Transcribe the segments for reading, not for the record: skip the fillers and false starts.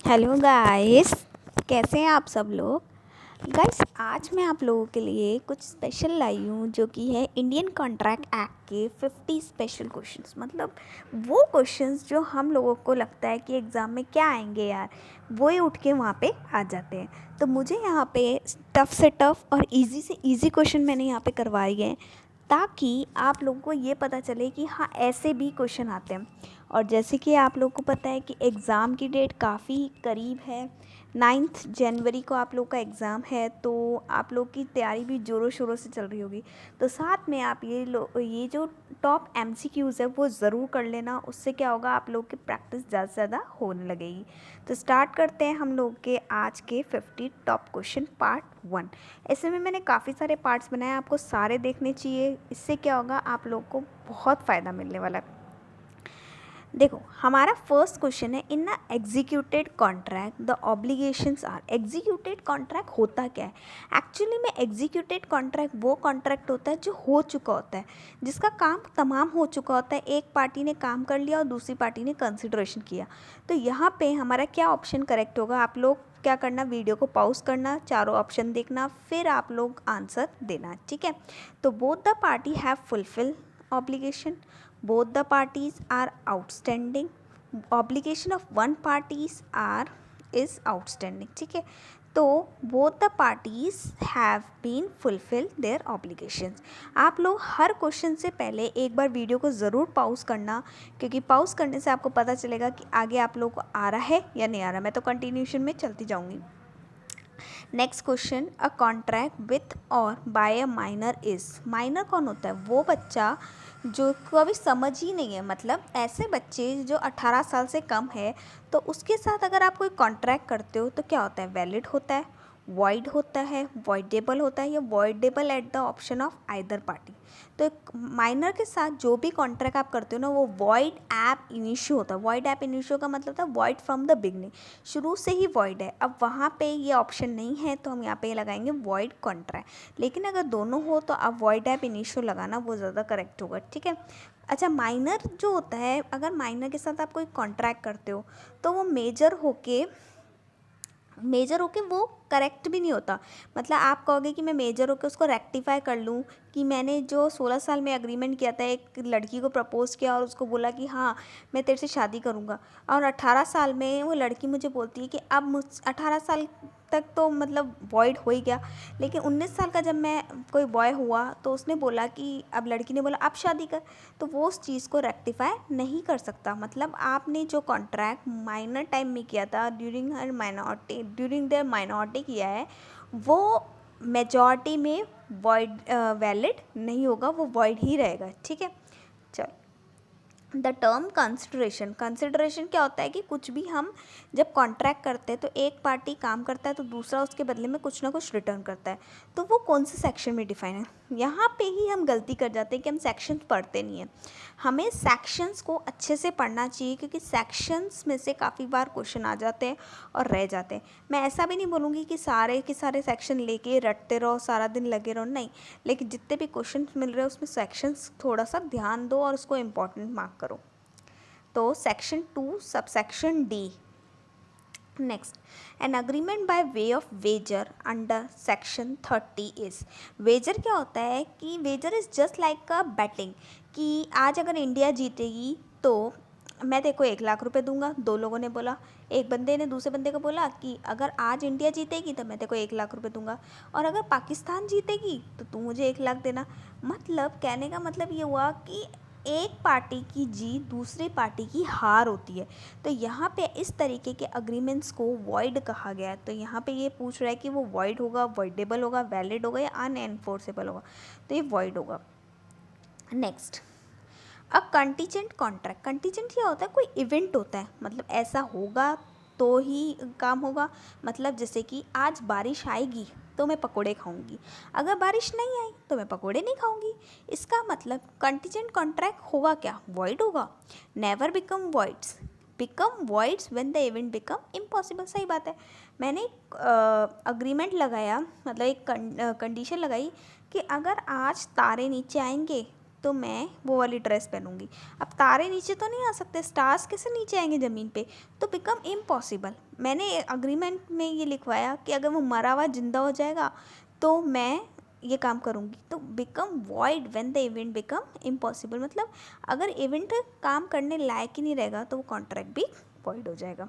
Hello guys, कैसे हैं आप सब लोग। गाइस, आज मैं आप लोगों के लिए कुछ स्पेशल लाई हूँ जो कि है इंडियन कॉन्ट्रैक्ट एक्ट के 50 स्पेशल क्वेश्चंस। मतलब वो क्वेश्चंस जो हम लोगों को लगता है कि एग्ज़ाम में क्या आएंगे यार, वो ही उठ के वहाँ पे आ जाते हैं। तो मुझे यहाँ पे टफ़ से टफ़ और इजी से इजी क्वेश्चन मैंने यहाँ पे करवाए गए ताकि आप लोगों को ये पता चले कि हाँ, ऐसे भी क्वेश्चन आते हैं। और जैसे कि आप लोगों को पता है कि एग्ज़ाम की डेट काफ़ी करीब है, 9 जनवरी को आप लोग का एग्ज़ाम है। तो आप लोग की तैयारी भी ज़ोरों शोरों से चल रही होगी। तो साथ में आप ये जो टॉप एमसीक्यूज़ है वो ज़रूर कर लेना। उससे क्या होगा, आप लोग की प्रैक्टिस ज़्यादा से ज़्यादा होने लगेगी। तो स्टार्ट करते हैं हम लोग के आज के 50 टॉप क्वेश्चन पार्ट 1। ऐसे में मैंने काफ़ी सारे पार्ट्स बनाए, आपको सारे देखने चाहिए। इससे क्या होगा, आप लोग को बहुत फ़ायदा मिलने वाला है। देखो, हमारा फर्स्ट क्वेश्चन है, in a executed contract the obligations are. Executed contract होता क्या है? एक्चुअली में एग्जीक्यूटेड कॉन्ट्रैक्ट वो कॉन्ट्रैक्ट होता है जो हो चुका होता है, जिसका काम तमाम हो चुका होता है। एक पार्टी ने काम कर लिया और दूसरी पार्टी ने कंसिडरेशन किया। तो यहाँ पे हमारा क्या ऑप्शन करेक्ट होगा? आप लोग क्या करना, वीडियो को पॉज करना, चारों ऑप्शन देखना, फिर आप लोग आंसर देना, ठीक है। तो both the party have fulfil obligation, both the parties are outstanding, obligation of one parties are is outstanding, ठीक है। तो both the parties have been fulfilled their obligations। आप लोग हर क्वेश्चन से पहले एक बार वीडियो को ज़रूर पॉज करना, क्योंकि पॉज करने से आपको पता चलेगा कि आगे आप लोग को आ रहा है या नहीं आ रहा। मैं तो कंटिन्यूशन में चलती जाऊँगी। Next question, a contract with or by a minor is. Minor कौन होता है? वो बच्चा जो को अभी समझ ही नहीं है। मतलब ऐसे बच्चे जो 18 साल से कम है, तो उसके साथ अगर आप कोई कॉन्ट्रैक्ट करते हो तो क्या होता है? वैलिड होता है, वॉइड होता है, वॉइडेबल होता है, या voidable at the option of either party. तो एक माइनर के साथ जो भी कॉन्ट्रैक्ट आप करते हो ना, वो वॉइड ऐप इनिशियो होता है। वॉइड ऐप इनिशियो का मतलब था वॉइड फ्रॉम द बिगनिंग, शुरू से ही वॉइड है। अब वहाँ पे ये ऑप्शन नहीं है तो हम यहाँ पे लगाएंगे वॉइड कॉन्ट्रैक्ट। लेकिन अगर दोनों हो तो आप वॉइड ऐप इनिशियो लगाना, वो ज़्यादा करेक्ट होगा, ठीक है। अच्छा, माइनर जो होता है, अगर माइनर के साथ आप कोई कॉन्ट्रैक्ट करते हो तो वो मेजर होके वो करेक्ट भी नहीं होता। मतलब आप कहोगे कि मैं मेजर होके उसको रेक्टिफाई कर लूँ, कि मैंने जो 16 साल में एग्रीमेंट किया था, एक लड़की को प्रपोज़ किया और उसको बोला कि हाँ मैं तेरे से शादी करूँगा, और 18 साल में वो लड़की मुझे बोलती है कि अब मुझ 18 साल तक तो मतलब वॉइड हो ही गया, लेकिन 19 साल का जब मैं कोई बॉय हुआ तो उसने बोला कि, अब लड़की ने बोला अब शादी कर, तो वो उस चीज़ को रेक्टिफाई नहीं कर सकता। मतलब आपने जो कॉन्ट्रैक्ट माइनर टाइम में किया था, ड्यूरिंग देयर माइनॉरिटी किया है, वो मेजॉरिटी में वॉइड वैलिड नहीं होगा, वो वॉइड ही रहेगा, ठीक है। चलो, द टर्म कंसिडरेशन। कंसिडरेशन क्या होता है कि कुछ भी हम जब कॉन्ट्रैक्ट करते हैं तो एक पार्टी काम करता है तो दूसरा उसके बदले में कुछ ना कुछ रिटर्न करता है। तो वो कौन से सेक्शन में डिफाइन है? यहाँ पे ही हम गलती कर जाते हैं कि हम सेक्शंस पढ़ते नहीं हैं। हमें सेक्शंस को अच्छे से पढ़ना चाहिए, क्योंकि सेक्शंस में से काफ़ी बार क्वेश्चन आ जाते हैं और रह जाते हैं। मैं ऐसा भी नहीं बोलूँगी कि सारे के सारे सेक्शन लेके रटते रहो, सारा दिन लगे रहो, नहीं। लेकिन जितने भी क्वेश्चन मिल रहे हैं उसमें सेक्शंस थोड़ा सा ध्यान दो और उसको इम्पॉर्टेंट मार्क करो। तो section 2 subsection D. Next, an agreement by way of wager under section 30 is. Wager क्या होता है कि wager is just like a betting, कि आज अगर इंडिया जीतेगी तो मैं तेरे को 1 लाख रुपए दूंगा। दो लोगों ने बोला, एक बंदे ने दूसरे बंदे को बोला कि अगर आज इंडिया जीतेगी तो मैं तेरे को 1 लाख रुपए दूंगा, और अगर पाकिस्तान जीतेगी तो तू मुझे 1 लाख देना। मतलब कहने का मतलब ये हुआ कि एक पार्टी की जीत दूसरी पार्टी की हार होती है। तो यहाँ पे इस तरीके के अग्रीमेंट्स को वॉइड कहा गया है। तो यहाँ पे ये पूछ रहा है कि वो वॉइड होगा, वॉइडेबल होगा, वैलिड होगा, या अनएनफोर्सेबल होगा। तो ये वॉइड होगा। नेक्स्ट, अ कंटीजेंट कॉन्ट्रैक्ट। कंटीजेंट क्या होता है? कोई इवेंट होता है, मतलब ऐसा होगा तो ही काम होगा। मतलब जैसे कि आज बारिश आएगी तो मैं पकोड़े खाऊंगी, अगर बारिश नहीं आई तो मैं पकोड़े नहीं खाऊंगी। इसका मतलब कंटीजेंट कॉन्ट्रैक्ट होगा क्या? वॉइड होगा। Never become voids when the event become impossible. सही बात है। मैंने अग्रीमेंट लगाया, मतलब एक कंडीशन लगाई कि अगर आज तारे नीचे आएंगे तो मैं वो वाली ड्रेस पहनूंगी। अब तारे नीचे तो नहीं आ सकते, स्टार्स कैसे नीचे आएंगे ज़मीन पे, तो बिकम इम्पॉसिबल। मैंने अग्रीमेंट में ये लिखवाया कि अगर वो मरा हुआ जिंदा हो जाएगा तो मैं ये काम करूँगी। तो become void when the event become impossible, मतलब अगर इवेंट काम करने लायक ही नहीं रहेगा तो वो कॉन्ट्रैक्ट भी वॉइड हो जाएगा।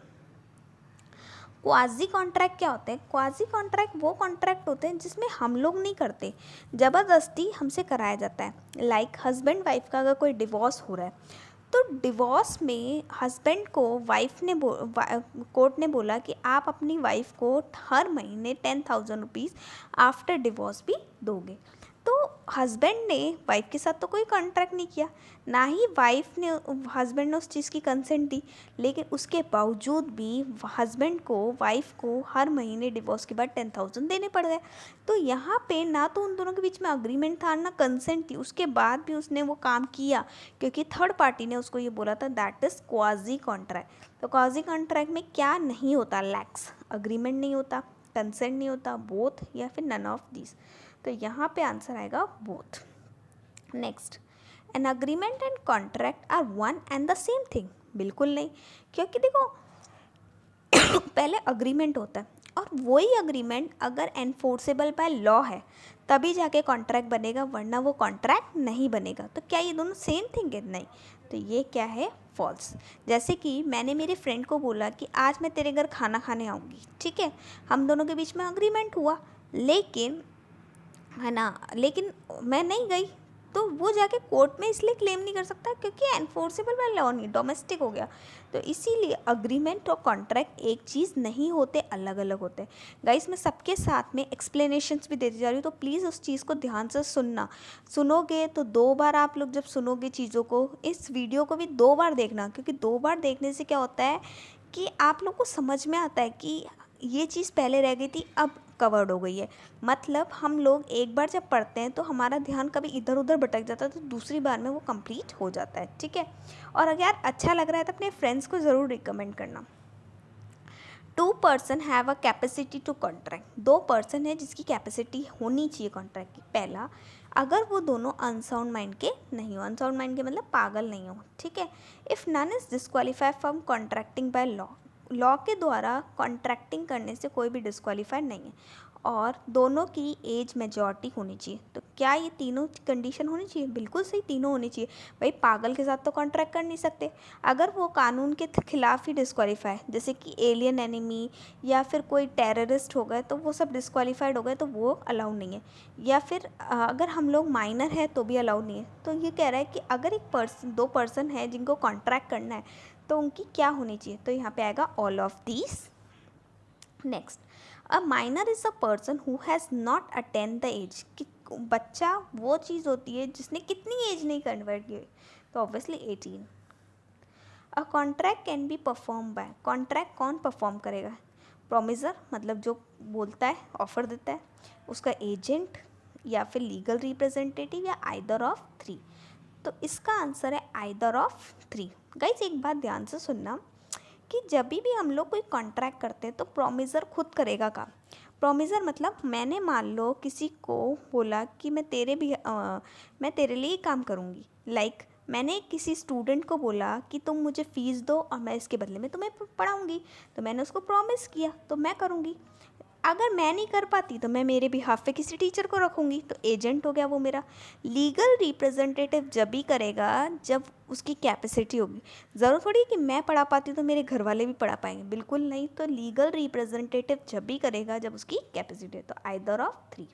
क्वाजी कॉन्ट्रैक्ट क्या होते हैं? क्वाजी कॉन्ट्रैक्ट वो कॉन्ट्रैक्ट होते हैं जिसमें हम लोग नहीं करते, ज़बरदस्ती हमसे कराया जाता है। लाइक हस्बैंड वाइफ का अगर कोई डिवोर्स हो रहा है तो डिवोर्स में हस्बैंड को वाइफ ने कोर्ट ने बोला कि आप अपनी वाइफ को हर महीने 10,000 रुपीज़ आफ्टर डिवोर्स भी दोगे। तो हस्बैंड ने वाइफ के साथ तो कोई कॉन्ट्रैक्ट नहीं किया, ना ही वाइफ ने हस्बैंड ने उस चीज़ की कंसेंट दी, लेकिन उसके बावजूद भी हस्बैंड को वाइफ को हर महीने डिवोर्स के बाद 10,000 देने पड़ गए। तो यहाँ पे ना तो उन दोनों के बीच में अग्रीमेंट था ना कंसेंट थी, उसके बाद भी उसने वो काम किया क्योंकि थर्ड पार्टी ने उसको ये बोला था। That is quasi contract. तो क्वाजी कॉन्ट्रैक्ट में क्या नहीं होता? लैक्स अग्रीमेंट नहीं होता, कंसेंट नहीं होता, बोथ या फिर नन ऑफ दिस। तो यहाँ पे आंसर आएगा both. Next, an agreement and contract are one and the same thing. बिल्कुल नहीं, क्योंकि देखो पहले अग्रीमेंट होता है और वही अग्रीमेंट अगर एनफोर्सेबल बाय लॉ है तभी जाके कॉन्ट्रैक्ट बनेगा, वरना वो कॉन्ट्रैक्ट नहीं बनेगा। तो क्या ये दोनों सेम थिंग है? नहीं। तो ये क्या है? फॉल्स। जैसे कि मैंने मेरे फ्रेंड को बोला कि आज मैं तेरे घर खाना खाने आऊँगी, ठीक है, हम दोनों के बीच में अग्रीमेंट हुआ, लेकिन है ना, लेकिन मैं नहीं गई, तो वो जाके कोर्ट में इसलिए क्लेम नहीं कर सकता क्योंकि एनफोर्सेबल बाय लॉ नहीं, डोमेस्टिक हो गया। तो इसीलिए अग्रीमेंट और कॉन्ट्रैक्ट एक चीज़ नहीं होते, अलग अलग होते हैं। गाइस मैं सबके साथ में एक्सप्लेनेशंस भी देती जा रही हूँ, तो प्लीज़ उस चीज़ को ध्यान से सुनना। सुनोगे तो 2 बार, आप लोग जब सुनोगे चीज़ों को, इस वीडियो को भी 2 बार देखना, क्योंकि 2 बार देखने से क्या होता है कि आप लोग को समझ में आता है कि ये चीज़ पहले रह गई थी अब कवर्ड हो गई है। मतलब हम लोग एक बार जब पढ़ते हैं तो हमारा ध्यान कभी इधर उधर भटक जाता है, तो दूसरी बार में वो कंप्लीट हो जाता है, ठीक है। और अगर यार अच्छा लग रहा है तो अपने फ्रेंड्स को ज़रूर रिकमेंड करना। 2 person have a capacity to contract. 2 person है जिसकी कैपेसिटी होनी चाहिए कॉन्ट्रैक्ट की। पहला, अगर वो दोनों अनसाउंड माइंड के नहीं हो, अनसाउंड माइंड के मतलब पागल नहीं हो, ठीक है। If none is disqualified from contracting by law, law के द्वारा कॉन्ट्रैक्टिंग करने से कोई भी डिस्क्वालीफाइड नहीं है, और दोनों की एज मेजॉरिटी होनी चाहिए। तो क्या ये तीनों कंडीशन होनी चाहिए? बिल्कुल सही, तीनों होनी चाहिए। भाई पागल के साथ तो कॉन्ट्रैक्ट कर नहीं सकते। अगर वो कानून के खिलाफ ही डिस्क्वालीफाई, जैसे कि एलियन एनिमी या फिर कोई टेररिस्ट हो गए, तो वो सब डिस्क्वालीफाइड हो गए, तो वो अलाउ नहीं है। या फिर अगर हम लोग माइनर है तो भी अलाउ नहीं है। तो ये कह रहा है कि अगर एक पर्सन, 2 पर्सन है जिनको कॉन्ट्रैक्ट करना है, तो उनकी क्या होनी चाहिए? तो यहाँ पे आएगा all of these. Next, a minor is a person who has not attend the age. कि बच्चा वो चीज़ होती है जिसने कितनी एज नहीं कन्वर्ट की, तो obviously 18। A contract can be perform by. Contract कौन परफॉर्म करेगा? प्रोमिसर, मतलब जो बोलता है, ऑफर देता है, उसका एजेंट, या फिर लीगल रिप्रेजेंटेटिव, या आइदर ऑफ 3। तो इसका आंसर है आइदर ऑफ 3। गाइस एक बात ध्यान से सुनना कि जब भी हम लोग कोई कॉन्ट्रैक्ट करते हैं तो प्रोमिसर खुद करेगा काम। प्रोमिसर मतलब मैंने मान लो किसी को बोला कि मैं तेरे लिए काम करूँगी। लाइक मैंने किसी स्टूडेंट को बोला कि तुम मुझे फ़ीस दो और मैं इसके बदले में तुम्हें पढ़ाऊँगी, तो मैंने उसको प्रॉमिस किया तो मैं करूँगी। अगर मैं नहीं कर पाती तो मैं मेरे बिहाफ पे किसी टीचर को रखूँगी, तो एजेंट हो गया वो मेरा। लीगल रिप्रेजेंटेटिव जब भी करेगा जब उसकी कैपेसिटी होगी। ज़रूर थोड़ी कि मैं पढ़ा पाती तो मेरे घर वाले भी पढ़ा पाएंगे, बिल्कुल नहीं। तो लीगल रिप्रेजेंटेटिव जब भी करेगा जब उसकी कैपेसिटी है। तो either of 3।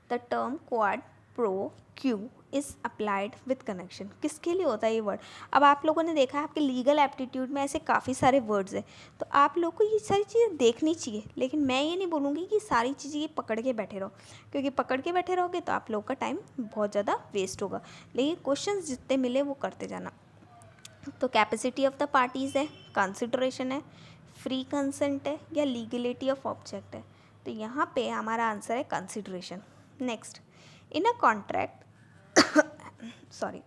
The term quad pro Q is applied with connection. किसके लिए होता है ये वर्ड? अब आप लोगों ने देखा है आपके लीगल एप्टीट्यूड में ऐसे काफ़ी सारे वर्ड्स हैं, तो आप लोग को ये सारी चीज़ें देखनी चाहिए। लेकिन मैं ये नहीं बोलूँगी कि सारी चीज़ें ये पकड़ के बैठे रहो, क्योंकि पकड़ के बैठे रहोगे तो आप लोग का टाइम बहुत ज़्यादा वेस्ट होगा। लेकिन क्वेश्चन जितने मिले वो करते जाना। तो कैपेसिटी ऑफ द पार्टीज़ है, कंसिडरेशन है, फ्री कंसेंट है, या लीगलिटी ऑफ ऑब्जेक्ट है। तो यहाँ पे हमारा आंसर है consideration. Next, in a contract sorry,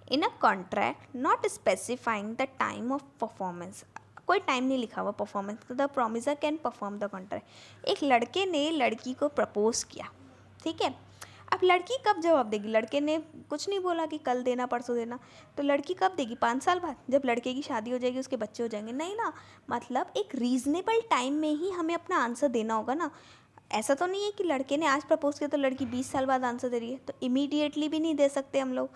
in a contract not specifying the time of performance, कोई टाइम नहीं लिखा हुआ परफॉर्मेंस, तो the promisor can perform the contract. एक लड़के ने लड़की को प्रपोज किया, ठीक है। अब लड़की कब जवाब देगी? लड़के ने कुछ नहीं बोला कि कल देना परसों देना, तो लड़की कब देगी? 5 साल बाद, जब लड़के की शादी हो जाएगी, उसके बच्चे हो जाएंगे? नहीं ना, मतलब एक रीज़नेबल टाइम में ही हमें अपना आंसर देना होगा ना। ऐसा तो नहीं है कि लड़के ने आज प्रपोज किया तो लड़की 20 साल बाद आंसर दे रही है, तो इमीडिएटली भी नहीं दे सकते हम लोग।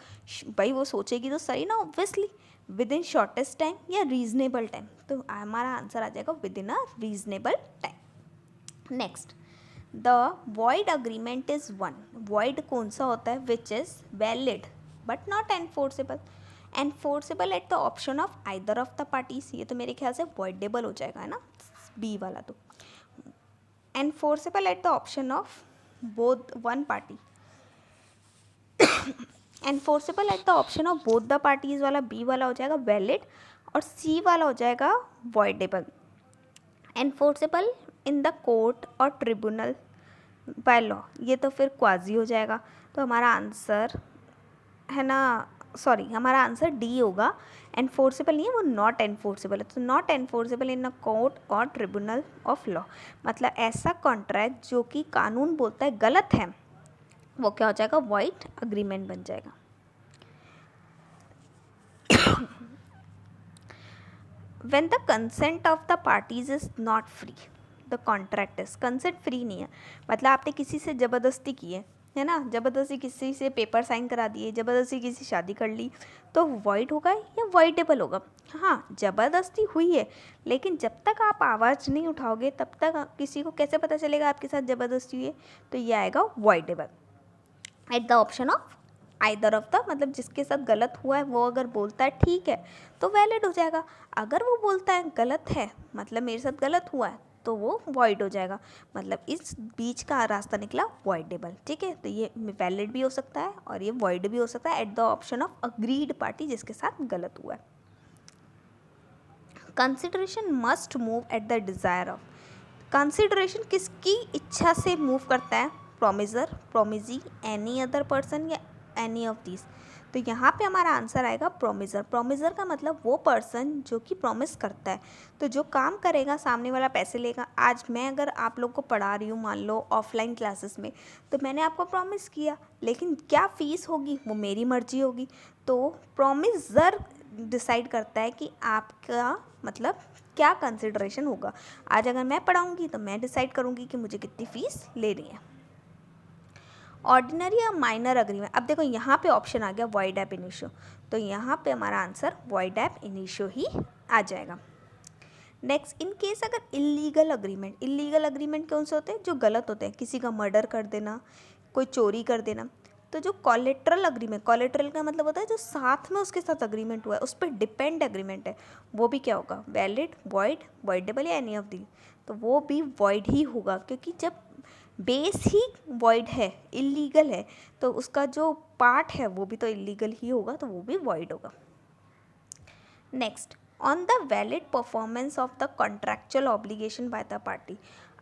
भाई वो सोचेगी तो सही ना, obviously with in shortest time या रीजनेबल टाइम, तो हमारा आंसर आ जाएगा with in a reasonable time. Next, the void agreement is one. Void कौन सा होता है? Which is valid but not enforceable. Enforceable eight the option of either of the parties, ये तो मेरे ख्याल से वॉइडेबल हो जाएगा, है ना, बी वाला। तो enforceable eight the option of both one party, enforceable eight the option of both the parties वाला बी वाला हो जाएगा वैलिड, और सी वाला हो जाएगा voidable. Enforceable in the court और ट्रिब्यूनल बाय लॉ, ये तो फिर क्वाजी हो जाएगा। तो हमारा आंसर है ना, सॉरी, हमारा आंसर डी होगा। एनफोर्सेबल नहीं है, वो नॉट एनफोर्सेबल है। तो not enforceable in a court और ट्रिब्यूनल ऑफ लॉ, मतलब ऐसा कॉन्ट्रैक्ट जो कि कानून बोलता है गलत है, वो क्या हो जाएगा? वॉइड अग्रीमेंट बन जाएगा। When the consent of the parties is not free, the contract is, consent free नहीं है, मतलब आपने किसी से ज़बरदस्ती की है ना, ज़बरदस्ती किसी से पेपर साइन करा दिए, ज़बरदस्ती किसी से शादी कर ली, तो वॉइड होगा या वॉइडेबल होगा? हाँ, ज़बरदस्ती हुई है, लेकिन जब तक आप आवाज़ नहीं उठाओगे तब तक किसी को कैसे पता चलेगा आपके साथ ज़बरदस्ती हुई है? तो ये आएगा voidable at the option of either of the, मतलब जिसके साथ गलत हुआ है वो अगर बोलता है ठीक है तो वैलिड हो जाएगा, अगर वो बोलता है गलत है, मतलब मेरे साथ गलत हुआ है, तो वो वॉइड हो जाएगा। मतलब इस बीच का रास्ता निकला वॉइडेबल। ठीक है, तो ये वैलिड भी हो सकता है और ये वॉइड भी हो सकता है eight the option of agreed party, जिसके साथ गलत हुआ है। Consideration must move at the desire of, consideration किसकी इच्छा से मूव करता है? प्रोमिसर, प्रोमिजी, एनी अदर पर्सन या एनी ऑफ दिस। तो यहाँ पे हमारा आंसर आएगा प्रोमिसर। प्रोमिसर का मतलब वो पर्सन जो कि प्रॉमिस करता है, तो जो काम करेगा सामने वाला पैसे लेगा। आज मैं अगर आप लोग को पढ़ा रही हूँ, मान लो ऑफलाइन क्लासेस में, तो मैंने आपको प्रॉमिस किया, लेकिन क्या फ़ीस होगी वो मेरी मर्जी होगी। तो प्रोमिसर डिसाइड करता है कि आपका मतलब क्या कंसिडरेशन होगा। आज अगर मैं पढ़ाऊँगी तो मैं डिसाइड करूँगी कि मुझे कितनी फ़ीस लेनी है। ऑर्डिनरी या माइनर अग्रीमेंट, अब देखो यहाँ पे ऑप्शन आ गया वॉइड एप इनिशियो, तो यहाँ पे हमारा आंसर वॉइड एप इनिशियो ही आ जाएगा। नेक्स्ट, इन केस अगर इलीगल अग्रीमेंट, इलीगल अग्रीमेंट कौन से होते हैं? जो गलत होते हैं, किसी का मर्डर कर देना, कोई चोरी कर देना। तो जो कोलेट्रल अग्रीमेंट, कोलेट्रल का मतलब होता है जो साथ में उसके साथ अग्रीमेंट हुआ है, उस पर डिपेंड अग्रीमेंट है, वो भी क्या होगा? वैलिड, वॉइड, वॉइडेबल या एनी ऑफ दी। तो वो भी वॉइड ही होगा, क्योंकि जब बेस ही वॉइड है, इलीगल है, तो उसका जो पार्ट है वो भी तो इलीगल ही होगा, तो वो भी वॉइड होगा। Next, on the valid performance of the contractual obligation bye the party,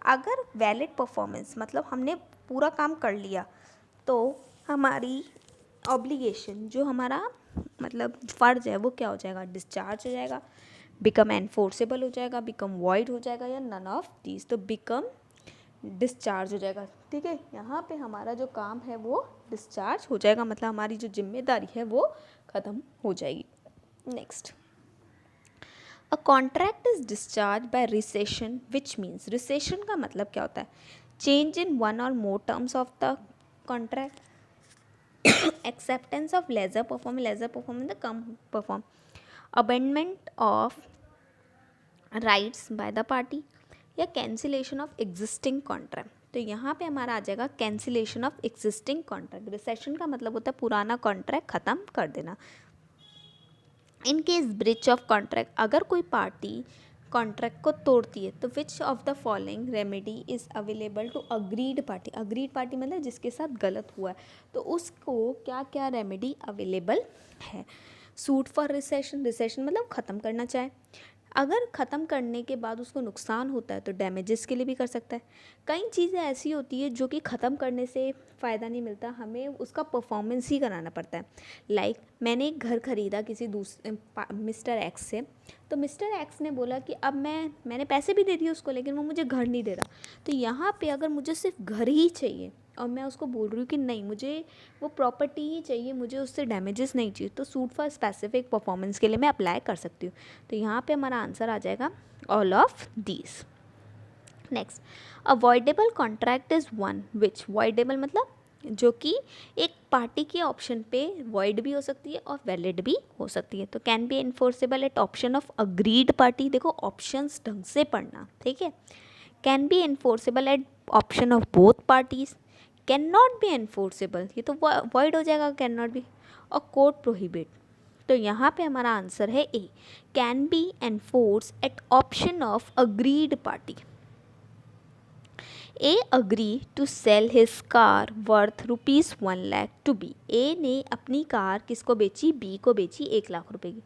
अगर वैलिड परफॉर्मेंस मतलब हमने पूरा काम कर लिया, तो हमारी ऑब्लिगेशन, जो हमारा मतलब फ़र्ज है, वो क्या हो जाएगा? डिस्चार्ज हो जाएगा, बिकम एनफोर्सेबल हो जाएगा, बिकम वॉइड हो जाएगा, या नन ऑफ दीज। तो बिकम डिस्चार्ज हो जाएगा। ठीक है, यहाँ पे हमारा जो काम है वो डिस्चार्ज हो जाएगा, मतलब हमारी जो जिम्मेदारी है वो ख़त्म हो जाएगी। Next, a contract is discharge by recession, which means, recession का मतलब क्या होता है? चेंज इन वन और मोर terms of the contract, acceptance of lesser perform in the come perform, abandonment of rights by the party, या cancellation of existing contract. तो यहाँ पे हमारा आ जाएगा cancellation of existing contract. Rescission का मतलब होता है पुराना कॉन्ट्रैक्ट ख़त्म कर देना। In case breach of contract, अगर कोई पार्टी कॉन्ट्रैक्ट को तोड़ती है, तो which of the following remedy is available to aggrieved party? Aggrieved party मतलब जिसके साथ गलत हुआ है, तो उसको क्या क्या रेमेडी अवेलेबल है? सूट फॉर रिसेशन, रिसेशन मतलब ख़त्म करना चाहे, अगर ख़त्म करने के बाद उसको नुकसान होता है तो डैमेजेस के लिए भी कर सकता है। कई चीज़ें ऐसी होती है जो कि ख़त्म करने से फ़ायदा नहीं मिलता, हमें उसका परफॉर्मेंस ही कराना पड़ता है। लाइक मैंने एक घर ख़रीदा किसी दूसरे मिस्टर एक्स से, तो मिस्टर एक्स ने बोला कि अब मैंने पैसे भी दे दिए उसको, लेकिन वो मुझे घर नहीं दे रहा। तो यहाँ पे अगर मुझे सिर्फ घर ही चाहिए और मैं उसको बोल रही हूँ कि नहीं, मुझे वो प्रॉपर्टी ही चाहिए, मुझे उससे डैमेजेस नहीं चाहिए, तो सूट फॉर स्पेसिफिक परफॉर्मेंस के लिए मैं अप्लाई कर सकती हूँ। तो यहाँ पे हमारा आंसर आ जाएगा all of these. Next, avoidable contract is one which, voidable मतलब जो कि एक पार्टी के ऑप्शन पे वॉइड भी हो सकती है और वैलिड भी हो सकती है। तो can be enforceable at option of agreed party, देखो ऑप्शंस ढंग से पढ़ना, ठीक है। Can be enforceable at option of both parties, cannot be enforceable, ये तो वॉइड हो जाएगा कैन नॉट बी, और कोर्ट प्रोहिबिट। तो यहाँ पे हमारा आंसर है A, can be enforce at option of agreed party. A agree to sell his car worth ₹1,00,000 to B, A ने अपनी कार किसको बेची, बी को बेची 1,00,000 रुपए की।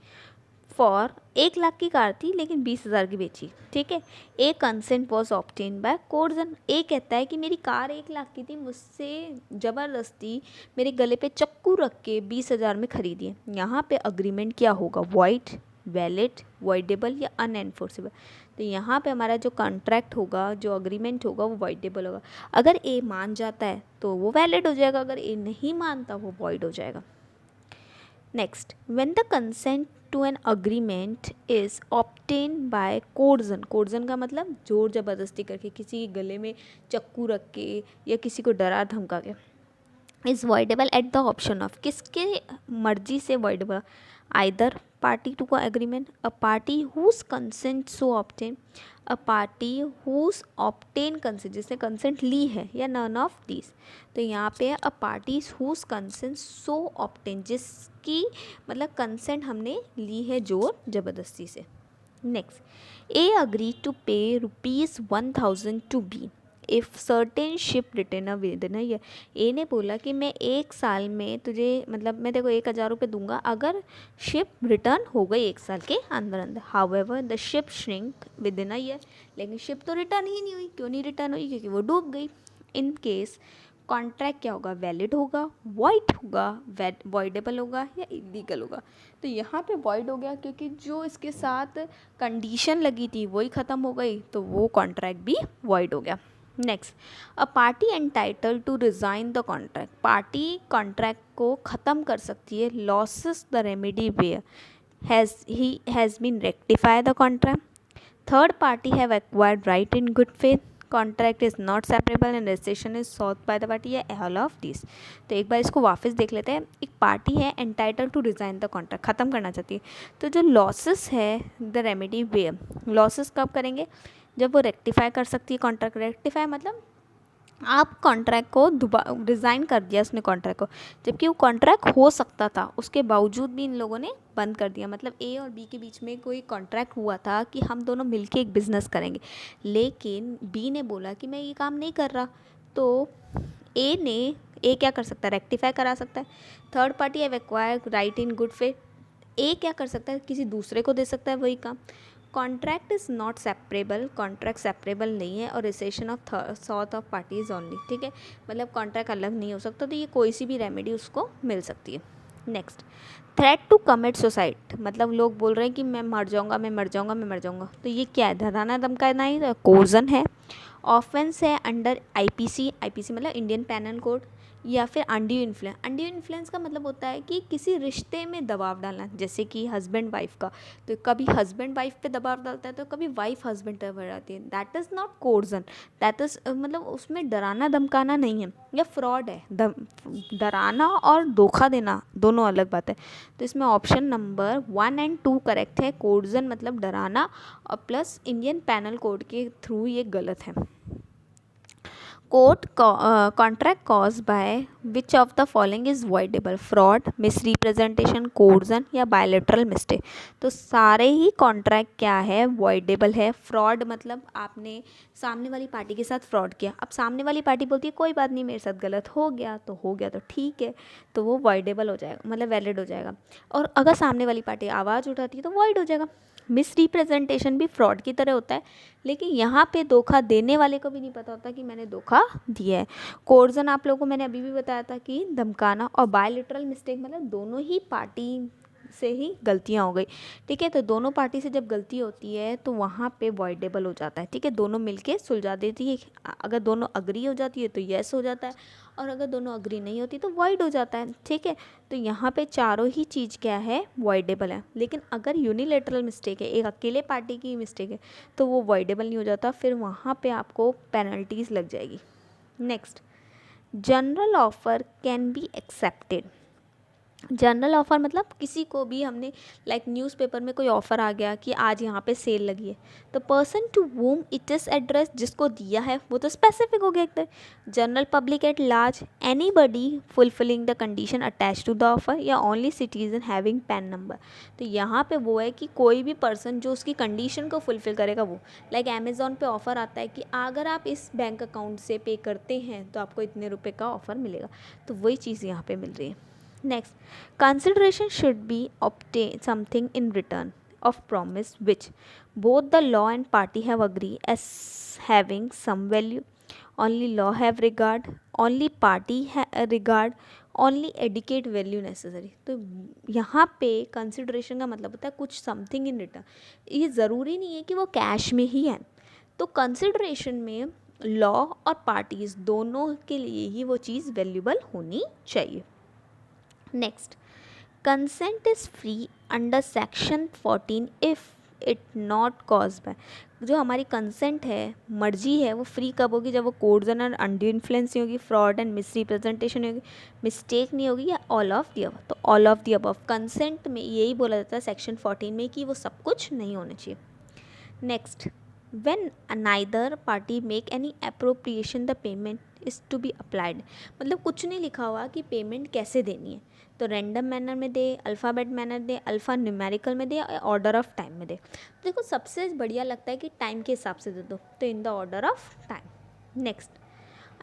फॉर 1,00,000 की कार थी लेकिन 20,000 की बेची, ठीक है। A consent was obtain by coercion, A कहता है कि मेरी कार 1,00,000 की थी, मुझसे ज़बरदस्ती मेरे गले पे चक्कू रख के 20,000 में खरीदी है। यहाँ पे अग्रीमेंट क्या होगा, वॉइड, वैलिड, वॉइडेबल या अनएनफोर्सेबल। तो यहाँ पे हमारा जो कॉन्ट्रैक्ट होगा, जो अग्रीमेंट होगा वो वॉइडेबल होगा। अगर ए मान जाता है तो वो वैलिड हो जाएगा, अगर ए नहीं मानता वो वॉइड हो जाएगा। Next, when the consent to an agreement is obtain by coercion, coercion का मतलब जोर जबरदस्ती करके, किसी के गले में चक्कू रख के या किसी को डरा धमका के, is voidable at the option of, किसके मर्जी से voidable, either party to agreement, a party whose consent so obtain, a party whose obtain consent, जिसने कंसेंट ली है, या नन ऑफ दिस। तो यहाँ पे a party whose consent so obtain, जिसकी मतलब कंसेंट हमने ली है जोर जबरदस्ती से। Next, A agree to pay ₹1,000 to B if certain ship return within year, A ने बोला कि मैं 1 साल में तुझे, मतलब मैं देखो 1,000 रुपये दूंगा अगर शिप रिटर्न हो गई 1 साल के अंदर अंदर। However the ship shrink with in year, लेकिन शिप तो रिटर्न ही नहीं हुई। क्यों नहीं रिटर्न हुई, क्योंकि वो डूब गई। इन केस कॉन्ट्रैक्ट क्या होगा, वैलिड होगा, वॉइड होगा, वॉइडेबल होगा या इलीगल होगा। तो यहाँ पे वॉइड हो गया क्योंकि जो इसके साथ कंडीशन लगी थी वही ख़त्म हो गई, तो वो कॉन्ट्रैक्ट भी वॉइड हो गया। Next, a party entitle to resign the contract, party contract को ख़त्म कर सकती है, loses the remedy where has been rectify the contract, third party have acquired right in good faith, contract is not separable and registration is solve by the party, या all of this. तो एक बार इसको वापस देख लेते हैं। एक party है entitle to resign the contract, ख़त्म करना चाहती है, तो जो लॉसेस है द रेमेडी वेयर, लॉसेस कब करेंगे, जब वो रेक्टिफाई कर सकती है कॉन्ट्रैक्ट। रेक्टिफाई मतलब आप कॉन्ट्रैक्ट को रिज़ाइन कर दिया उसने कॉन्ट्रैक्ट को, जबकि वो कॉन्ट्रैक्ट हो सकता था, उसके बावजूद भी इन लोगों ने बंद कर दिया। मतलब ए और बी के बीच में कोई कॉन्ट्रैक्ट हुआ था कि हम दोनों मिलके एक बिज़नेस करेंगे, लेकिन बी ने बोला कि मैं ये काम नहीं कर रहा, तो ए क्या कर सकता है, रेक्टिफाई करा सकता है। Third party have acquired right in good faith, A क्या कर सकता है, किसी दूसरे को दे सकता है वही काम। Contract is not separable, contract separable नहीं है, और recession of sort of parties only, ठीक है। मतलब कॉन्ट्रैक्ट अलग नहीं हो सकता, तो ये कोई सी भी रेमेडी उसको मिल सकती है। Next, threat to commit suicide, मतलब लोग बोल रहे हैं कि मैं मर जाऊंगा, मैं मर जाऊंगा, मैं मर जाऊंगा, तो ये क्या है, डराना धमकाना ही, तो कोर्जन है। ऑफेंस है अंडर आईपीसी, आईपीसी मतलब इंडियन पैनल कोड, या फिर अनड्यू इन्फ्लुएंस। अनड्यू इन्फ्लुएंस का मतलब होता है कि किसी रिश्ते में दबाव डालना, जैसे कि हस्बैंड वाइफ का, तो कभी हस्बैंड वाइफ पे दबाव डालता है, तो कभी वाइफ हस्बैंड पे दबाव डालती है, that is not coercion, that is मतलब उसमें डराना धमकाना नहीं है, या फ्रॉड है। डराना और धोखा देना दोनों अलग बात है। तो इसमें ऑप्शन नंबर 1 और 2 करेक्ट है, कोर्जन मतलब डराना, और प्लस इंडियन पैनल कोड के थ्रू ये गलत है। Court contract cause by which of the following is voidable, fraud, misrepresentation, coercion या बायलेटरल मिस्टेक। तो सारे ही कॉन्ट्रैक्ट क्या है, वॉइडेबल है। फ्रॉड मतलब आपने सामने वाली पार्टी के साथ फ्रॉड किया, अब सामने वाली पार्टी बोलती है कोई बात नहीं मेरे साथ गलत हो गया तो ठीक है, तो वो वॉइडेबल हो जाएगा, मतलब वैलिड हो जाएगा। और अगर सामने वाली पार्टी आवाज़ उठाती है तो वॉइड हो जाएगा। मिसरिप्रेजेंटेशन भी फ्रॉड की तरह होता है, लेकिन यहाँ पे धोखा देने वाले को भी नहीं पता होता कि मैंने धोखा दिया है। कोर्जन आप लोगों को मैंने अभी भी बताया था कि धमकाना, और बायलिटरल मिस्टेक मतलब दोनों ही पार्टी से ही गलतियाँ हो गई, ठीक है। तो दोनों पार्टी से जब गलती होती है तो वहाँ पे वॉइडेबल हो जाता है, ठीक है। दोनों मिलके सुलझा देती है, अगर दोनों अग्री हो जाती है तो यस हो जाता है, और अगर दोनों अग्री नहीं होती तो वॉइड हो जाता है, ठीक है। तो यहाँ पे चारों ही चीज़ क्या है, वॉइडेबल है। लेकिन अगर यूनिलेटरल मिस्टेक है, एक अकेले पार्टी की मिस्टेक है, तो वो वॉइडेबल नहीं हो जाता, फिर वहाँ पे आपको पेनल्टीज़ लग जाएगी। Next, general offer can be accepted. General offer मतलब किसी को भी हमने लाइक न्यूज़पेपर में कोई ऑफ़र आ गया कि आज यहाँ पे सेल लगी है, तो person to whom it is address, जिसको दिया है वो तो स्पेसिफिक हो गया एकदम। General public at large, anybody fulfilling the condition attach to the offer, या only citizen having PAN number. तो यहाँ पे वो है कि कोई भी पर्सन जो उसकी कंडीशन को फुलफ़िल करेगा वो, लाइक अमेज़ॉन पे ऑफ़र आता है कि अगर आप इस बैंक अकाउंट से पे करते हैं तो आपको इतने रुपये का ऑफ़र मिलेगा, तो वही चीज़ यहाँ पे मिल रही है। Next, consideration should be obtain something in return of promise which both the law and party have agreed as having some value. Only law have regard, only party regard, only educate value necessary. तो यहाँ पे consideration का मतलब होता है कुछ something in return. ये ज़रूरी नहीं है कि वो कैश में ही है, तो consideration में लॉ और पार्टीज़ दोनों के लिए ही वो चीज़ वैल्यूबल होनी चाहिए। Next, consent is free under section 14 if it not cause by. जो हमारी कंसेंट है, मर्जी है, वो फ्री कब होगी, जब वो कोर्सन एंड अनड्यू इन्फ्लुएंस नहीं होगी, फ्रॉड एंड मिसरिप्रेजेंटेशन होगी, मिस्टेक नहीं होगी, या ऑल ऑफ दी अबव। तो all of the above consent में यही बोला जाता है सेक्शन 14 में कि वो सब कुछ नहीं होना चाहिए। Next, when neither party make any appropriation the payment is to be applied। मतलब कुछ नहीं लिखा हुआ कि पेमेंट कैसे देनी है, तो रैंडम मैनर में दे, अल्फ़ाबेट मैनर दे, अल्फ़ा न्यूमेरिकल में दे, या ऑर्डर ऑफ टाइम में दे। देखो सबसे बढ़िया लगता है कि टाइम के हिसाब से दे दो, तो in the order of time. Next,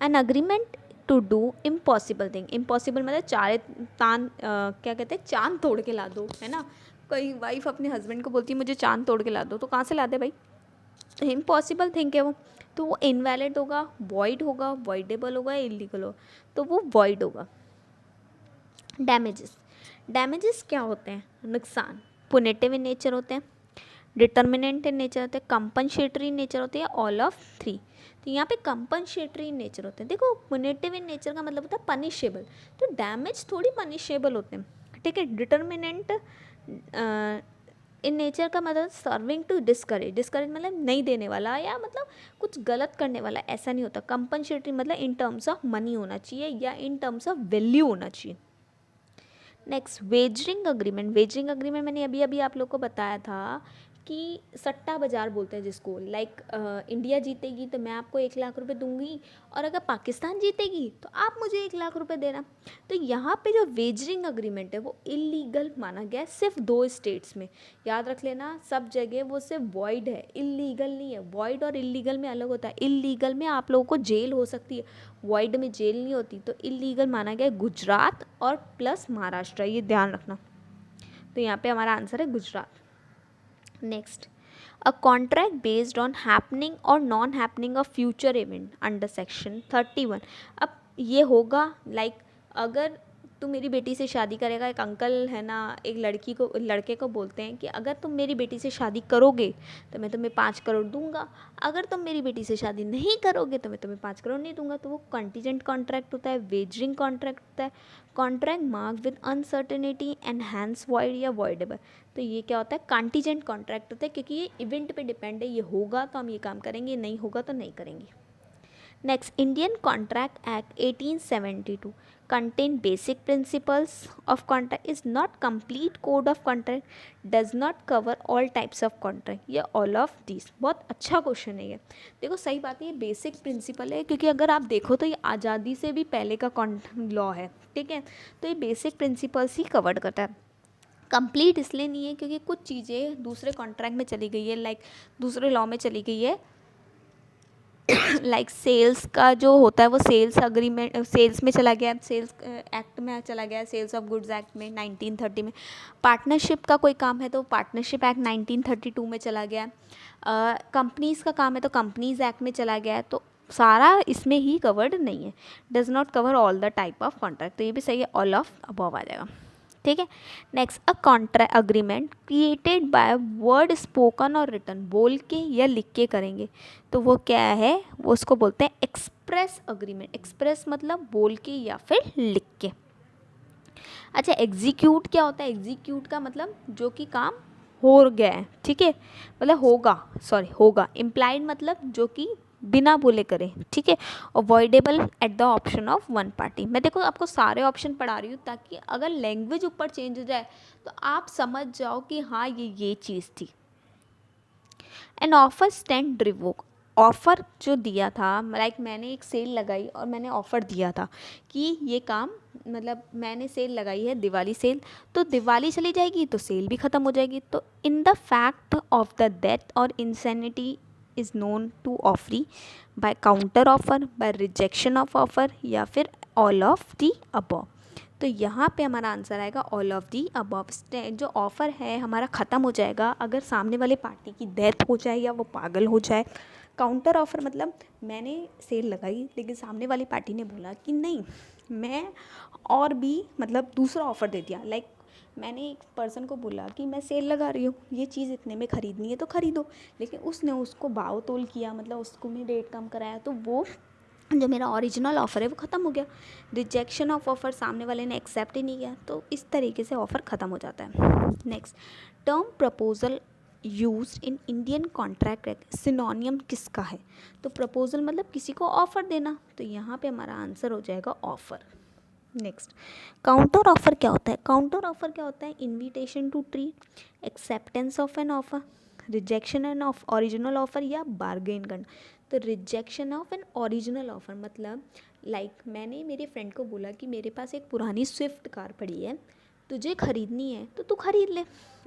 an agreement to do impossible thing. Impossible मतलब क्या कहते हैं, चांद तोड़ के ला दो, है ना। कोई वाइफ अपने हस्बैंड को बोलती है मुझे चांद तोड़ के ला दो, तो कहाँ से ला दे भाई, इम्पॉसिबल थिंग है वो, तो वो इनवैलिड होगा, वॉइड होगा, वॉइडेबल होगा, इलीगल होगा, तो वो वॉइड होगा। डैमेजेस, डैमेजेस क्या होते हैं, नुकसान, पुनेटिव इन नेचर होते हैं, डिटर्मिनेंट इन नेचर होते हैं, कंपनसेटरी इन नेचर होते हैं, ऑल ऑफ थ्री। तो यहाँ पे कंपनसेटरी इन नेचर होते हैं। देखो पुनेटिव इन नेचर का मतलब होता है पनिशेबल, तो डैमेज थोड़ी पनिशेबल होते हैं, ठीक है। डिटर्मिनेंट इन नेचर का मतलब सर्विंग टू डिस्करेज, डिस्करेज मतलब नहीं देने वाला, या मतलब कुछ गलत करने वाला, ऐसा नहीं होता। कंपनसेटरी मतलब इन टर्म्स ऑफ मनी होना चाहिए या इन टर्म्स ऑफ वैल्यू होना चाहिए। Next, wagering agreement. Wagering agreement मैंने अभी अभी आप लोग को बताया था कि सट्टा बाज़ार बोलते हैं जिसको, लाइक इंडिया जीतेगी तो मैं आपको 1 लाख रुपए दूंगी, और अगर पाकिस्तान जीतेगी तो आप मुझे 1 लाख रुपए देना। तो यहाँ पे जो वेजरिंग अग्रीमेंट है वो इलीगल माना गया है सिर्फ 2 स्टेट्स में, याद रख लेना, सब जगह वो सिर्फ वॉइड है, इलीगल नहीं है। वॉइड और इलीगल में अलग होता है, इलीगल में आप लोगों को जेल हो सकती है, वॉइड में जेल नहीं होती। तो इलीगल माना गया है गुजरात और प्लस महाराष्ट्र, ये ध्यान रखना। तो यहाँ पे हमारा आंसर है Gujarat. Next, a contract based on happening or non happening of future event under section 31। अब ये होगा लाइक अगर तू मेरी बेटी से शादी करेगा, एक अंकल है ना, एक लड़के को बोलते हैं कि अगर तुम मेरी बेटी से शादी करोगे तो मैं तुम्हें 5 करोड़ दूंगा, अगर तुम मेरी बेटी से शादी नहीं करोगे तो मैं तुम्हें 5 करोड़ नहीं दूंगा। तो वो कंटीजेंट कॉन्ट्रैक्ट होता है, वेजरिंग कॉन्ट्रैक्ट होता है, contract mark with uncertainty and hence void या वॉइडेबल। तो ये क्या होता है, कंटीजेंट कॉन्ट्रैक्ट होता है, क्योंकि ये इवेंट पे डिपेंड है, ये होगा तो हम ये काम करेंगे, नहीं होगा तो नहीं करेंगे। Next, Indian contract act 1872 contain basic principles of contract, is not complete code of contract, does not cover all types of contract, या all of these। बहुत अच्छा क्वेश्चन है ये। देखो सही बात है, ये बेसिक प्रिंसिपल है, क्योंकि अगर आप देखो तो ये आज़ादी से भी पहले का लॉ है, ठीक है। तो ये बेसिक प्रिंसिपल्स ही कवर करता है। कंप्लीट इसलिए नहीं है क्योंकि कुछ चीज़ें दूसरे कॉन्ट्रैक्ट में चली गई है, लाइक दूसरे लॉ में चली गई है, लाइक सेल्स का जो होता है वो सेल्स अग्रीमेंट सेल्स में चला गया, सेल्स एक्ट में चला गया, सेल्स ऑफ गुड्स एक्ट में 1930 में। पार्टनरशिप का कोई काम है तो पार्टनरशिप एक्ट 1932 में चला गया। कंपनीज़ का काम है तो कंपनीज़ एक्ट में चला गया है। तो सारा इसमें ही कवर्ड नहीं है, does not cover all the type of contract. तो ये भी सही है, ऑल ऑफ अबव आ जाएगा। ठीक है। Next, a contract agreement created by word spoken और रिटन, बोल के या लिख के करेंगे तो वो क्या है, वो उसको बोलते हैं एक्सप्रेस अग्रीमेंट। एक्सप्रेस मतलब बोल के या फिर लिख के। अच्छा, एग्जीक्यूट क्या होता है? एग्जीक्यूट का मतलब जो कि काम हो गया है, ठीक है, मतलब होगा, सॉरी होगा। इम्प्लाइड मतलब जो कि बिना बोले करें, ठीक है। Avoidable eight the option of one party. मैं देखो आपको सारे ऑप्शन पढ़ा रही हूँ ताकि अगर लैंग्वेज ऊपर चेंज हो जाए तो आप समझ जाओ कि हाँ ये चीज़ थी। An offer stand revoke, offer जो दिया था, लाइक मैंने एक सेल लगाई और मैंने ऑफ़र दिया था कि ये काम, मतलब मैंने सेल लगाई है दिवाली सेल, तो दिवाली चली जाएगी तो सेल भी ख़त्म हो जाएगी। तो in the fact of the death or insanity is known to offeree by counter offer, by rejection of offer, या फिर ऑल ऑफ दी अबव। तो यहाँ पे हमारा आंसर आएगा ऑल ऑफ दी अबव। जो ऑफ़र है हमारा ख़त्म हो जाएगा अगर सामने वाले पार्टी की डेथ हो जाए या वो पागल हो जाए। काउंटर ऑफ़र मतलब मैंने सेल लगाई लेकिन सामने वाली पार्टी ने बोला कि नहीं, मैं और भी मतलब दूसरा ऑफ़र दे दिया। लाइक मैंने एक पर्सन को बोला कि मैं सेल लगा रही हूँ, ये चीज़ इतने में ख़रीदनी है तो ख़रीदो, लेकिन उसने उसको भाव तोल किया, मतलब उसको मैं रेट कम कराया, तो वो जो मेरा ओरिजिनल ऑफ़र है वो ख़त्म हो गया। रिजेक्शन ऑफ ऑफ़र, सामने वाले ने एक्सेप्ट ही नहीं किया, तो इस तरीके से ऑफ़र ख़त्म हो जाता है। Next, term proposal used in Indian contract सिनोनियम किसका है? तो प्रपोजल मतलब किसी को ऑफ़र देना, तो यहाँ पे हमारा आंसर हो जाएगा ऑफ़र। नेक्स्ट, काउंटर ऑफ़र क्या होता है? काउंटर ऑफ़र क्या होता है? Invitation to treat, acceptance of an offer, rejection an of original offer, या बार्गेन करना। तो rejection of an original offer मतलब लाइक मैंने मेरे फ्रेंड को बोला कि मेरे पास एक पुरानी स्विफ्ट कार पड़ी है, तुझे ख़रीदनी है तो तू ख़रीद ले।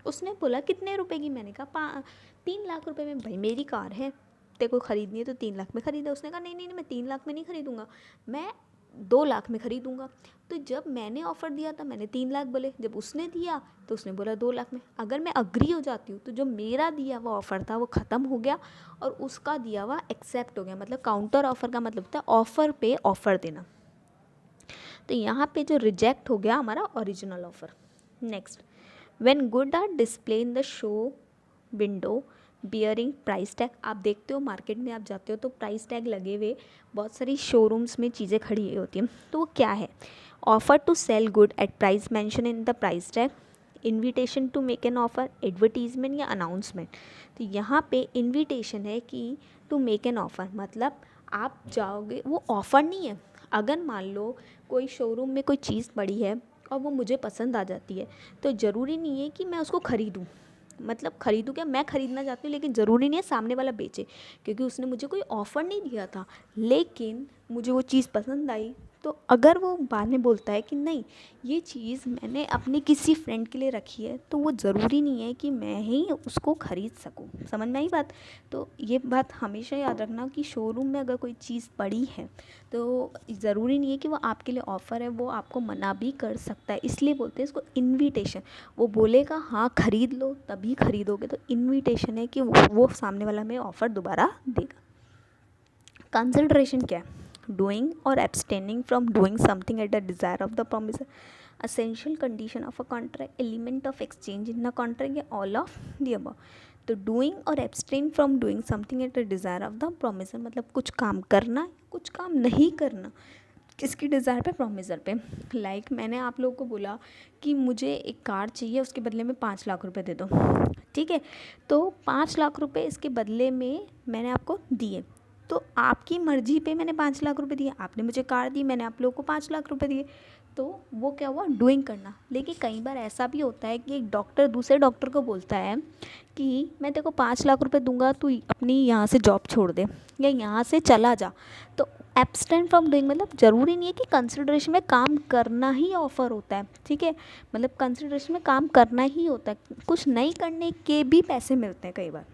उसने बोला कितने रुपए की? मैंने कहा 3 लाख रुपए में। भाई मेरी कार है, तेरे को ख़रीदनी है तो 3 लाख में ख़रीदा। उसने कहा नहीं नहीं नहीं, मैं 3 लाख में नहीं ख़रीदूँगा, मैं 2 लाख में ख़रीदूँगा। तो जब मैंने ऑफ़र दिया था मैंने 3 लाख बोले, जब उसने दिया तो उसने बोला 2 लाख में। अगर मैं अग्री हो जाती हूँ तो जो मेरा दिया हुआ ऑफ़र था वो ख़त्म हो गया और उसका दिया हुआ एक्सेप्ट हो गया। मतलब काउंटर ऑफ़र का मतलब होता है ऑफ़र पे ऑफ़र देना। तो यहाँ पे जो रिजेक्ट हो गया हमारा original offer. Next, when good are display in the show window bearing price tag. आप देखते हो मार्केट में आप जाते हो तो प्राइस टैग लगे हुए बहुत सारी शोरूम्स में चीज़ें खड़ी हुई होती हैं, तो वो क्या है? Offer to sell good at price mention in the price tag, invitation to make an offer, advertisement या अनाउंसमेंट। तो यहाँ पे इन्विटेशन है कि टू मेक एन ऑफ़र, मतलब आप जाओगे, वो ऑफ़र नहीं है। अगर मान लो कोई शोरूम में कोई चीज़ पड़ी है और वो मुझे पसंद आ जाती है तो ज़रूरी नहीं है कि मैं उसको ख़रीदूँ, मतलब ख़रीदूँ क्या, मैं ख़रीदना चाहती हूँ लेकिन ज़रूरी नहीं है सामने वाला बेचे, क्योंकि उसने मुझे कोई ऑफ़र नहीं दिया था लेकिन मुझे वो चीज़ पसंद आई। तो अगर वो बाद में बोलता है कि नहीं ये चीज़ मैंने अपने किसी फ्रेंड के लिए रखी है, तो वो ज़रूरी नहीं है कि मैं ही उसको ख़रीद सकूँ। समझ में आई बात? तो ये बात हमेशा याद रखना कि शोरूम में अगर कोई चीज़ पड़ी है तो ज़रूरी नहीं है कि वो आपके लिए ऑफ़र है, वो आपको मना भी कर सकता है। इसलिए बोलते हैं इसको इन्विटेशन। वो बोलेगा हाँ ख़रीद लो तभी ख़रीदोगे, तो इन्विटेशन है कि वो सामने वाला हमें ऑफ़र दोबारा देगा। कंसिडरेशन क्या है? डूइंग और abstaining from doing something at the desire of the promisor, essential condition of a contract, element of exchange in a contract, या ऑल ऑफ द अबव। तो डूइंग और abstain from doing something at the desire of the promisor मतलब कुछ काम करना, कुछ काम नहीं करना, किसकी डिज़ायर पे? प्रोमिसर पे। लाइक मैंने आप लोगों को बोला कि मुझे एक कार चाहिए, उसके बदले में 5 लाख रुपए दे दो, ठीक है, तो 5 लाख रुपए इसके बदले में मैंने आपको दिए, तो आपकी मर्ज़ी पे मैंने 5 लाख रुपए दिए, आपने मुझे कार दी, मैंने आप लोगों को 5 लाख रुपए दिए, तो वो क्या हुआ? डूइंग करना। लेकिन कई बार ऐसा भी होता है कि एक डॉक्टर दूसरे डॉक्टर को बोलता है कि मैं तेरे को 5 लाख रुपए दूंगा, तू अपनी यहाँ से जॉब छोड़ दे या यहाँ से चला जा। तो एब्सटेन फ्रॉम डूइंग मतलब ज़रूरी नहीं है कि कंसिडरेशन में काम करना ही ऑफ़र होता है, ठीक है, मतलब कंसिडरेशन में काम करना ही होता है, कुछ नहीं करने के भी पैसे मिलते हैं। कई बार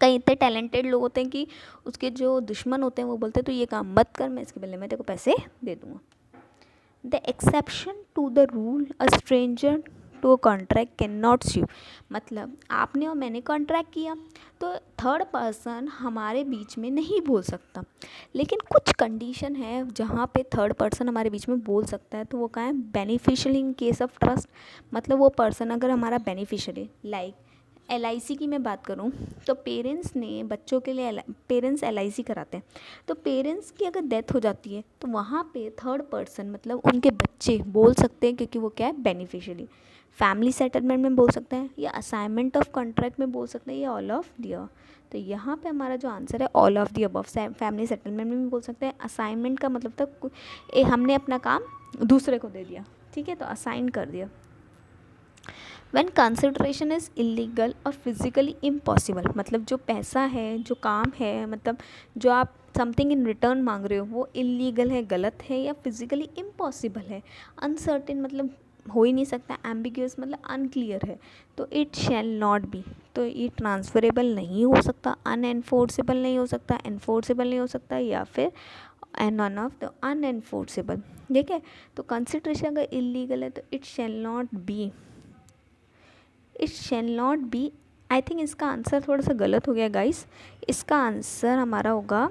कई इतने टैलेंटेड लोग होते हैं कि उसके जो दुश्मन होते हैं वो बोलते हैं तो ये काम मत कर, मैं इसके बदले में तेरे को पैसे दे दूँगा। The exception to the rule, a stranger to a contract cannot sue. मतलब आपने और मैंने कॉन्ट्रैक्ट किया तो थर्ड पर्सन हमारे बीच में नहीं बोल सकता, लेकिन कुछ कंडीशन है जहाँ पे थर्ड पर्सन हमारे बीच में बोल सकता है। तो वो कहाँ है? Beneficial in case of trust. मतलब वो पर्सन अगर हमारा बेनिफिशियल है, लाइक LIC की मैं बात करूँ तो पेरेंट्स ने बच्चों के लिए पेरेंट्स LIC कराते हैं, तो पेरेंट्स की अगर डेथ हो जाती है तो वहाँ पे थर्ड पर्सन मतलब उनके बच्चे बोल सकते हैं, क्योंकि वो क्या है? बेनिफिशियरी। फैमिली सेटलमेंट में बोल सकते हैं, या असाइनमेंट ऑफ कॉन्ट्रैक्ट में बोल सकते हैं, या ऑल ऑफ द। तो यहाँ पे हमारा जो आंसर है all of the above. Family settlement में भी बोल सकते हैं। असाइनमेंट का मतलब तक हमने अपना काम दूसरे को दे दिया, ठीक है, तो असाइन कर दिया। When consideration is illegal और फिजिकली इम्पॉसिबल, मतलब जो पैसा है, जो काम है, मतलब जो आप समथिंग इन रिटर्न मांग रहे हो वो इलीगल है, गलत है, या फिजिकली इम्पॉसिबल है। अनसर्टेन मतलब हो ही नहीं सकता, एम्बिग्यूअस मतलब अनक्लियर है, तो इट शैल नॉट बी। तो ये ट्रांसफरेबल नहीं हो सकता, अनएनफोर्सेबल नहीं हो सकता, एनफोर्सेबल नहीं हो सकता, या फिर नन ऑफ द अनएनफोर्सेबल। ठीक है, तो कंसिडरेशन अगर इलीगल है तो it shall not be, it shall not be. I think इसका आंसर थोड़ा सा गलत हो गया गाइस। इसका आंसर हमारा होगा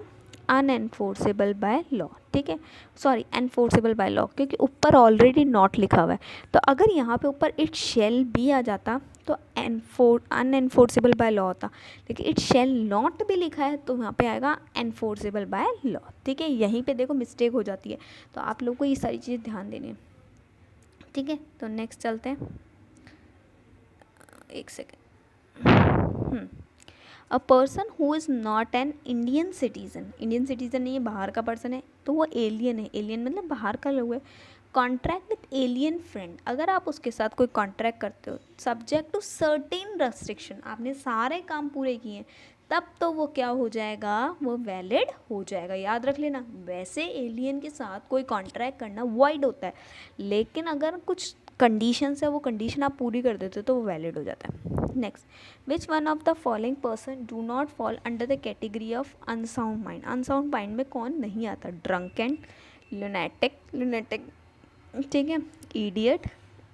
अनएनफोर्सेबल बाय लॉ। ठीक है, सॉरी, एनफोर्सेबल बाय लॉ, क्योंकि ऊपर ऑलरेडी नॉट लिखा हुआ है। तो अगर यहाँ पे ऊपर इट शैल बी आ जाता तो अनएनफोर्सेबल बाय लॉ होता, लेकिन इट शैल नॉट भी लिखा है तो यहाँ पे आएगा एनफोर्सेबल बाय लॉ। ठीक है, यहीं पे देखो मिस्टेक हो जाती है, तो आप लोग को ये सारी चीज़ें ध्यान देनी है। ठीक है, तो नेक्स्ट चलते हैं। एक second. A person who is not an Indian citizen, Indian citizen नहीं है, बाहर का पर्सन है, तो वो एलियन है। एलियन मतलब बाहर का लोग है। कॉन्ट्रैक्ट विथ एलियन फ्रेंड, अगर आप उसके साथ कोई कॉन्ट्रैक्ट करते हो सब्जेक्ट टू सर्टेन रेस्ट्रिक्शन, आपने सारे काम पूरे किए हैं, तब तो वो क्या हो जाएगा? वो वैलिड हो जाएगा। याद रख लेना, वैसे एलियन के साथ कोई कॉन्ट्रैक्ट करना वॉइड होता है, लेकिन अगर कुछ कंडीशंस है वो कंडीशन आप पूरी कर देते हो तो वो वैलिड हो जाता है। Next, which one of the following person do not fall under the category of unsound mind. Unsound mind में कौन नहीं आता? ड्रंकन, लुनेटिक, ठीक है, इडियट,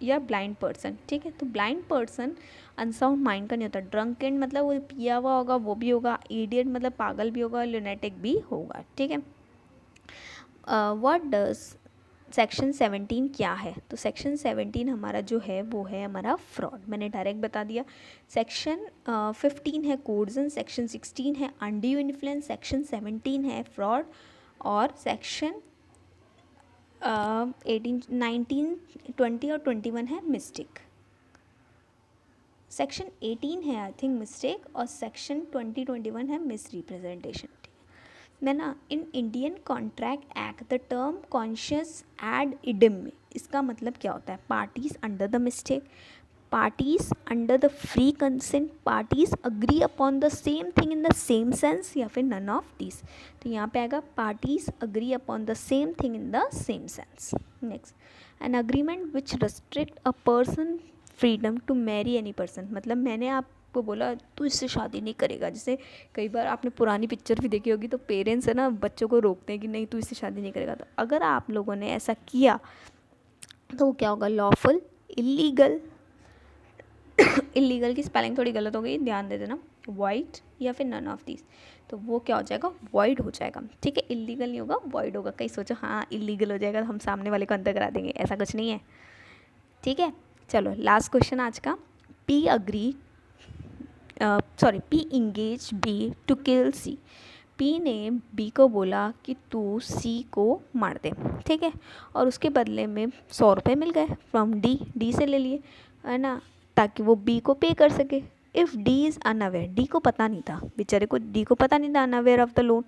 या ब्लाइंड पर्सन। ठीक है, तो ब्लाइंड पर्सन अनसाउंड माइंड का नहीं होता। ड्रंकन मतलब वो पिया हुआ होगा, वो भी होगा। इडियट मतलब पागल भी होगा, लुनेटिक भी होगा। ठीक है, व्हाट डज सेक्शन 17 क्या है? तो सेक्शन 17 हमारा जो है वो है हमारा फ्रॉड, मैंने डायरेक्ट बता दिया। सेक्शन 15 है कोर्जन, सेक्शन 16 है अनड्यू इन्फ्लुएंस, सेक्शन 17 है फ्रॉड, और सेक्शन 18, 19, 20 और 21 है मिस्टेक। सेक्शन 18 है आई थिंक मिस्टेक, और सेक्शन 20, 21 है misrepresentation. Then in Indian contract act the term consensus ad idem में इसका मतलब क्या होता है? Parties under the mistake, parties under the free consent, parties agree upon the same thing in the same sense, या फिर none of this. तो यहाँ पे आएगा parties agree upon the same thing in the same sense. Next, an agreement which restrict a person freedom to marry any person, मतलब मैंने आपको बोला तू इससे शादी नहीं करेगा। जैसे कई बार आपने पुरानी पिक्चर भी देखी होगी तो पेरेंट्स है ना बच्चों को रोकते हैं कि नहीं तू इससे शादी नहीं करेगा। तो अगर आप लोगों ने ऐसा किया तो वो क्या होगा? लॉफुल, इलीगल, इलीगल की स्पेलिंग थोड़ी गलत हो गई, ध्यान दे देना, वाइड, या फिर नन ऑफ दिस। तो वो क्या हो जाएगा? वॉइड हो जाएगा। ठीक है, इलीगल नहीं होगा, वॉइड होगा। कहीं सोचो हाँ इलीगल हो जाएगा तो हम सामने वाले को अंदर करा देंगे, ऐसा कुछ नहीं है। ठीक है, चलो लास्ट क्वेश्चन आज का। P agree, P engage B to kill C. P ने बी को बोला कि तू सी को मार दे, ठीक है, और उसके बदले में 100 रुपये मिल गए फ्रॉम डी से ले लिए, है ना, ताकि वो बी को पे कर सके। If D is unaware, D को पता नहीं था, बेचारे को डी को पता नहीं था, अनअवेयर ऑफ द लोन।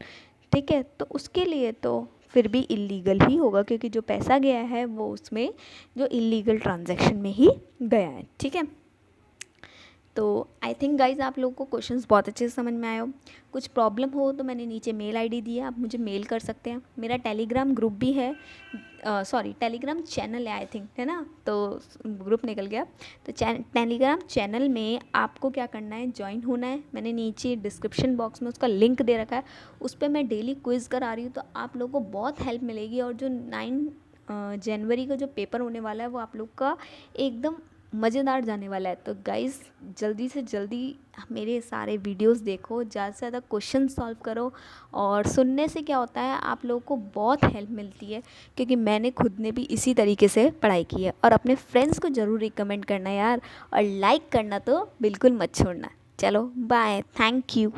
ठीक है, तो उसके लिए तो फिर भी इलीगल ही होगा, क्योंकि जो पैसा गया है वो उसमें जो इलीगल ट्रांजैक्शन में ही गया है। ठीक है, तो आई थिंक गाइज आप लोगों को क्वेश्चंस बहुत अच्छे से समझ में आए हो। कुछ प्रॉब्लम हो तो मैंने नीचे मेल आईडी दी है, आप मुझे मेल कर सकते हैं। मेरा टेलीग्राम ग्रुप भी है, टेलीग्राम चैनल है आई थिंक, है ना, तो ग्रुप निकल गया। तो टेलीग्राम चैनल में आपको क्या करना है? ज्वाइन होना है। मैंने नीचे डिस्क्रिप्शन बॉक्स में उसका लिंक दे रखा है, उस पर मैं डेली क्विज़ करा रही हूँ, तो आप लोगों को बहुत हेल्प मिलेगी। और जो 9 जनवरी का जो पेपर होने वाला है वो आप लोग का एकदम मज़ेदार जाने वाला है। तो गाइस जल्दी से जल्दी मेरे सारे वीडियोस देखो, ज़्यादा से ज़्यादा क्वेश्चन सॉल्व करो। और सुनने से क्या होता है, आप लोगों को बहुत हेल्प मिलती है, क्योंकि मैंने खुद ने भी इसी तरीके से पढ़ाई की है। और अपने फ्रेंड्स को ज़रूर रिकमेंड करना यार, और लाइक करना तो बिल्कुल मत छोड़ना। चलो बाय, थैंक यू।